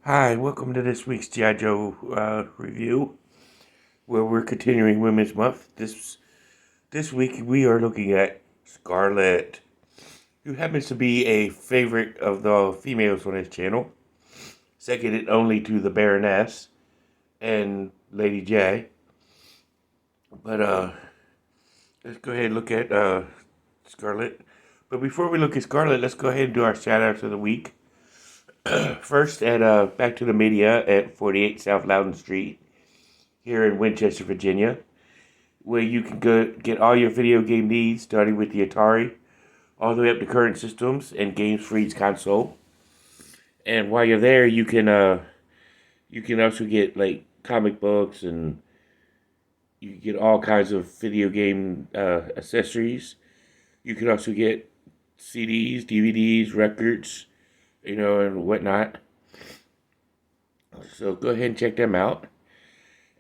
Hi, welcome to this week's G.I. Joe review, where we're continuing Women's Month. This week we are looking at Scarlett, who happens to be a favorite of the females on this channel, seconded only to the Baroness and Lady J. But let's go ahead and look at Scarlett. But before we look at Scarlett, let's go ahead and do our shout outs of the week. First, at Back to the Media at 48 South Loudon Street here in Winchester, Virginia, where you can go get all your video game needs, starting with the Atari, all the way up to current systems and games for each console. And while you're there, you can also get like comic books, and you can get all kinds of video game accessories. You can also get CDs, DVDs, records, and whatnot. So go ahead and check them out.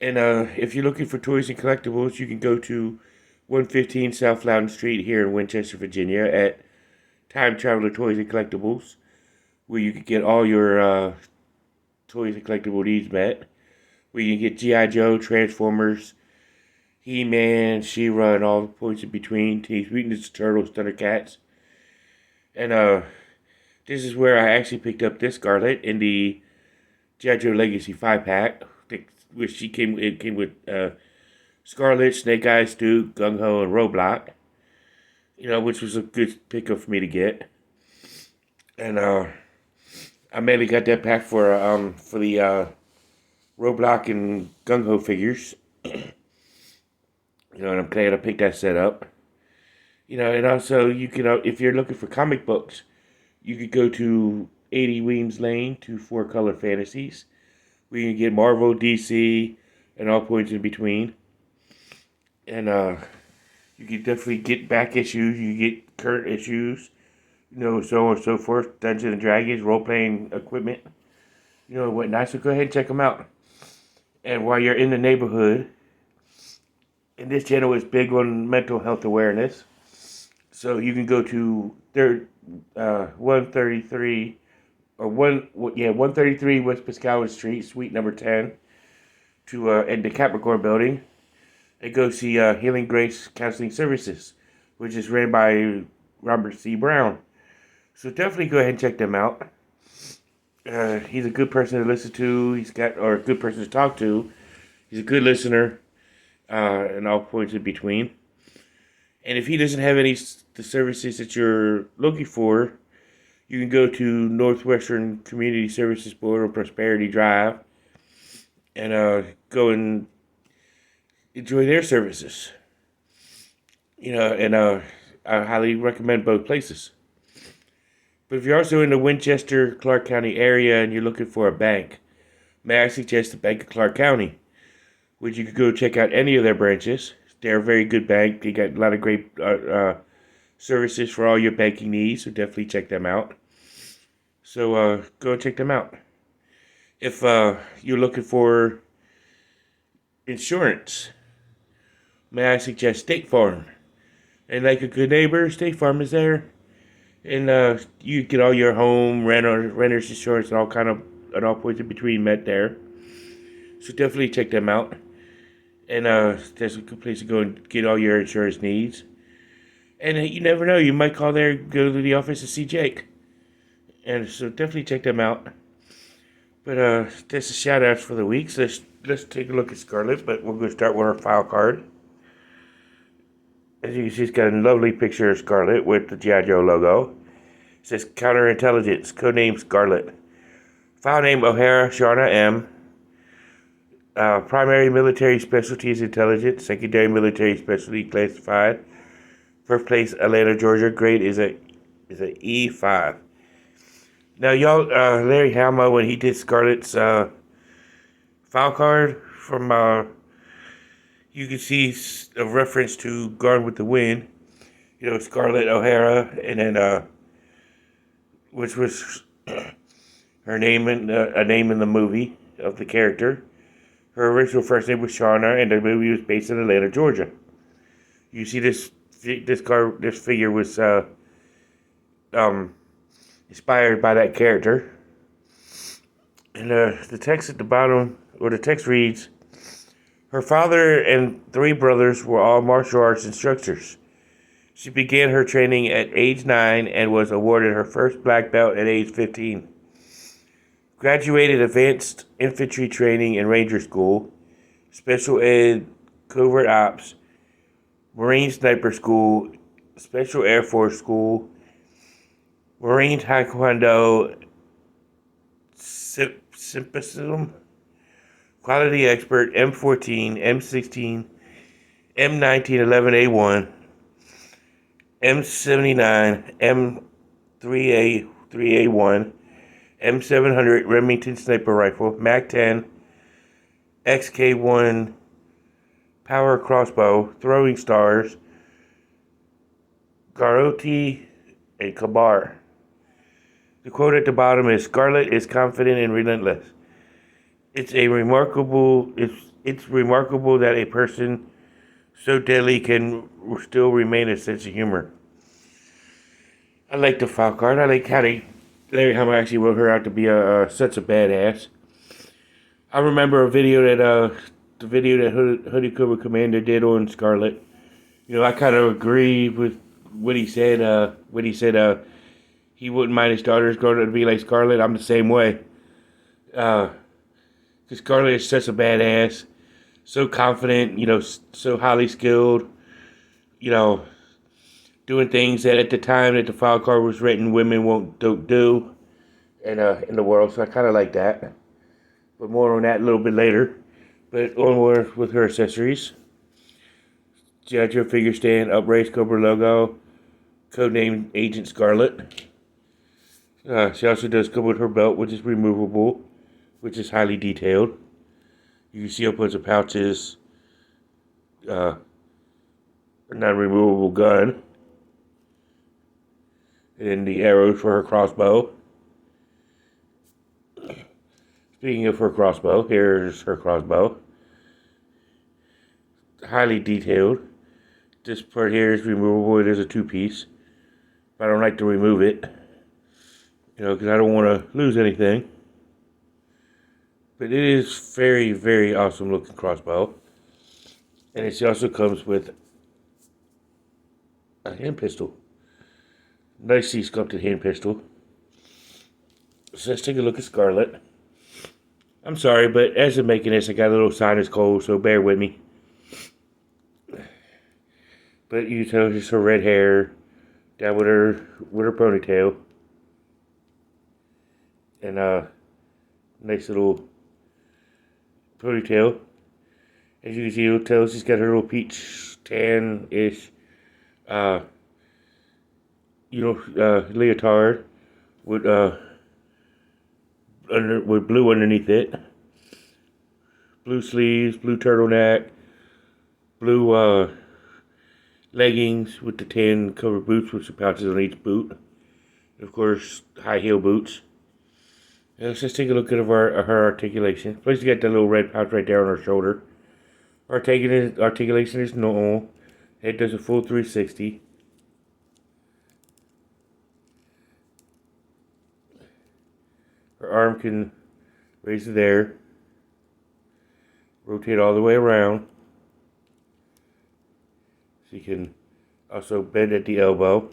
And if you're looking for toys and collectibles, you can go to 115 South Loudon Street here in Winchester, Virginia at Time Traveler Toys and Collectibles, where you can get all your toys and collectible needs met. Where you can get G.I. Joe, Transformers, He-Man, She-Ra, and all the points in between, Teenage Mutant Ninja Turtles, Thundercats. And this is where I actually picked up this Scarlett in the G.I. Joe Legacy 5-pack, which it came with Scarlett, Snake Eyes, Duke, Gung Ho, and Roadblock. Which was a good pickup for me to get. And I mainly got that pack for the Roadblock and Gung Ho figures. And I'm glad I picked that set up. And also you can, if you're looking for comic books, you could go to 80 Weems Lane to 4-Color Fantasies, where you can get Marvel, DC, and all points in between. And you can definitely get back issues, you get current issues, so on and so forth, Dungeons and Dragons, role-playing equipment, and whatnot. So go ahead and check them out. And while you're in the neighborhood, and this channel is big on mental health awareness, so you can go to 133 133 West Piscataway Street, Suite number 10, to in the Capricorn Building, and go see Healing Grace Counseling Services, which is ran by Robert C. Brown. So definitely go ahead and check them out. He's a good person to listen to. Or a good person to talk to. He's a good listener, and all points in between. And if he doesn't have the services that you're looking for, you can go to Northwestern Community Services Board on Prosperity Drive and go and enjoy their services. And I highly recommend both places. But if you're also in the Winchester, Clark County area and you're looking for a bank, may I suggest the Bank of Clark County, which you could go check out any of their branches. They're a very good bank. They got a lot of great services for all your banking needs, so definitely check them out. So go check them out. If you're looking for insurance, may I suggest State Farm. And like a good neighbor, State Farm is there. And you get all your home, renter's insurance, and all points in between met there. So definitely check them out. And that's a good place to go and get all your insurance needs. And you never know, you might call there, go to the office and see Jake. And so definitely check them out. But that's the shout outs for the week. So let's take a look at Scarlett, but we're going to start with our file card. As you can see, it's got a lovely picture of Scarlett with the G.I. Joe logo. It says Counterintelligence, codename Scarlett. File name O'Hara Shauna M. Primary military specialty is intelligence. Secondary military specialty classified. Birthplace Atlanta, Georgia. Grade is a E5. Now, y'all, Larry Hama, when he did Scarlett's file card from, you can see a reference to Gone with the Wind. Scarlett O'Hara, and then which was her name in a name in the movie of the character. Her original first name was Shauna, and the movie was based in Atlanta, Georgia. You see this figure was inspired by that character. And the text at the bottom, or the text reads, her father and three brothers were all martial arts instructors. She began her training at age 9 and was awarded her first black belt at age 15. Graduated Advanced Infantry Training and Ranger School, Special Ed Covert Ops, Marine Sniper School, Special Air Force School, Marine Taekwondo, Symposium, Quality Expert, M14, M16, M1911A1, M79, M3A, 3A1, M700 Remington Sniper Rifle, MAC-10, XK1 Power Crossbow, Throwing Stars, Garoti, and Kabar. The quote at the bottom is, Scarlett is confident and relentless. It's remarkable that a person so deadly can still remain a sense of humor. I like the file card. I like how Larry Hama actually wrote her out to be such a badass. I remember the video that Hoodie Cobra Commander did on Scarlett. You know, I kind of agree with what he said. He wouldn't mind his daughters growing up to be like Scarlett. I'm the same way. Because Scarlett is such a badass, so confident, you know, so highly skilled, you know, doing things that at the time that the file card was written, women don't do in the world. So I kind of like that. But more on that a little bit later. But onward with her accessories. G.I. Joe figure stand, upraised Cobra logo, codenamed Agent Scarlett. She also does come with her belt, which is removable, which is highly detailed. You can see a bunch of pouches, a non-removable gun, and then the arrows for her crossbow. Speaking of her crossbow, here's her crossbow. Highly detailed. This part here is removable. It is a two-piece, but I don't like to remove it, you know, because I don't want to lose anything. But it is very, very awesome looking crossbow. And it also comes with a hand pistol. Nicely sculpted hand pistol. So let's take a look at Scarlett. I'm sorry, but as I'm making this, I got a little sinus cold, so bear with me. But you tell just her red hair down with her ponytail. And nice little ponytail. As you can see, you'll tell she's got her little peach tan-ish, leotard with with blue underneath it. Blue sleeves, blue turtleneck, blue leggings with the tan covered boots with some pouches on each boot. And of course, high heel boots. And let's just take a look at her articulation. First, you got that little red pouch right there on her shoulder. Articulation is normal. Head does a full 360. Her arm can raise it there. Rotate all the way around. She can also bend at the elbow.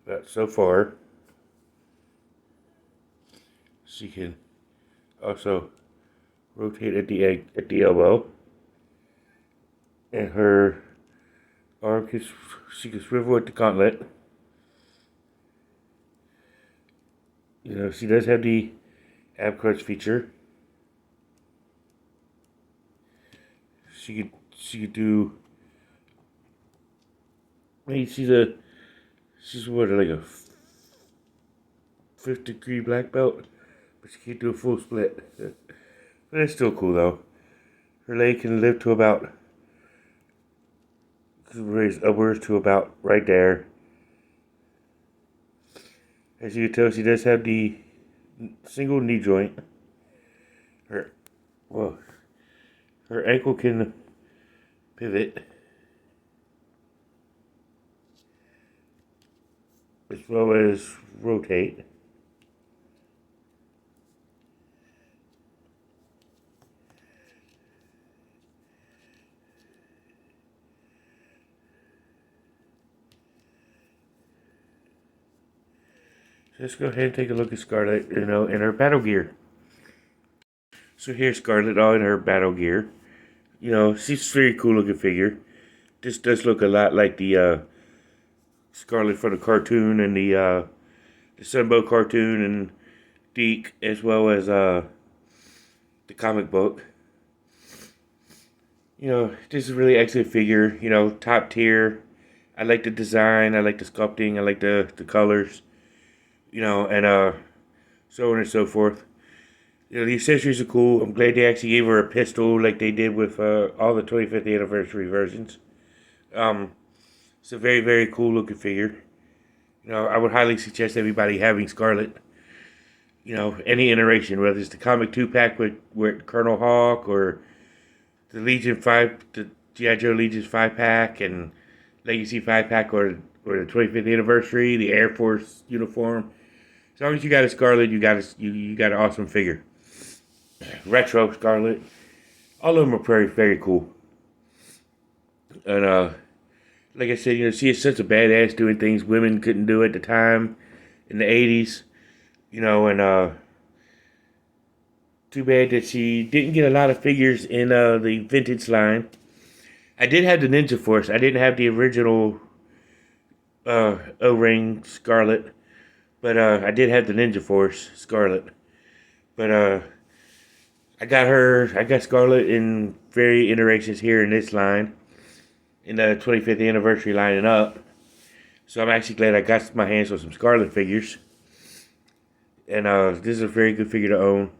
That's so far. She can also rotate at the elbow. And her arm she can swivel at the gauntlet. You know, she does have the ab crunch feature. She could do. Maybe she's what, like a 5th degree black belt, but she can't do a full split. But it's still cool though. Her leg can lift to about, raise upwards to about right there. As you can tell, she does have the single knee joint. Her ankle can pivot. as well as rotate. So let's go ahead and take a look at Scarlett, in her battle gear. So here's Scarlett all in her battle gear. She's a very cool looking figure. This does look a lot like the Scarlett from the cartoon and the Sunbow cartoon and Deke, as well as the comic book. This is a really excellent figure. Top tier. I like the design. I like the sculpting. I like the colors. And so on and so forth. The accessories are cool. I'm glad they actually gave her a pistol like they did with all the 25th anniversary versions. It's a very, very cool looking figure. I would highly suggest everybody having Scarlett. Any iteration, whether it's the comic 2-pack with Colonel Hawk or the Legion 5, the G.I. Joe Legion's 5-pack and Legacy 5-pack or the 25th anniversary, the Air Force uniform. As long as you got a Scarlett, you got an awesome figure. Retro Scarlett. All of them are very, very cool. And like I said, she is such a badass doing things women couldn't do at the time in the 80s. And too bad that she didn't get a lot of figures in the vintage line. I did have the Ninja Force. I didn't have the original O-ring Scarlett. But I did have the Ninja Force Scarlett. But I got Scarlett in various iterations here in this line. In the 25th anniversary lining up. So I'm actually glad I got my hands on some Scarlett figures. And this is a very good figure to own.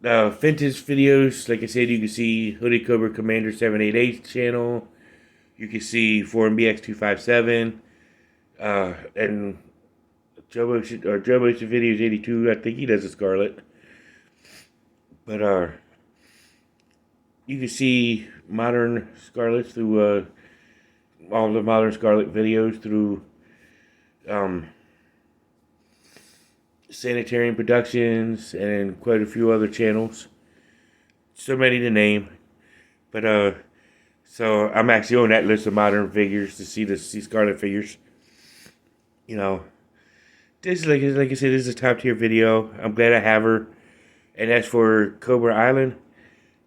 Vintage videos, like I said, you can see Hoodie Cobra Commander 788 channel. You can see Foreign BX257. And Joe Motion Videos 82, I think he does a Scarlett. But you can see modern Scarletts through all the modern Scarlett videos through Sanitarium Productions and quite a few other channels. So many to name. But so I'm actually on that list of modern figures to see Scarlett figures. This, like I said, this is a top tier video. I'm glad I have her. And as for Cobra Island,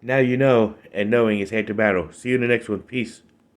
now you know, and knowing is half the battle. See you in the next one. Peace.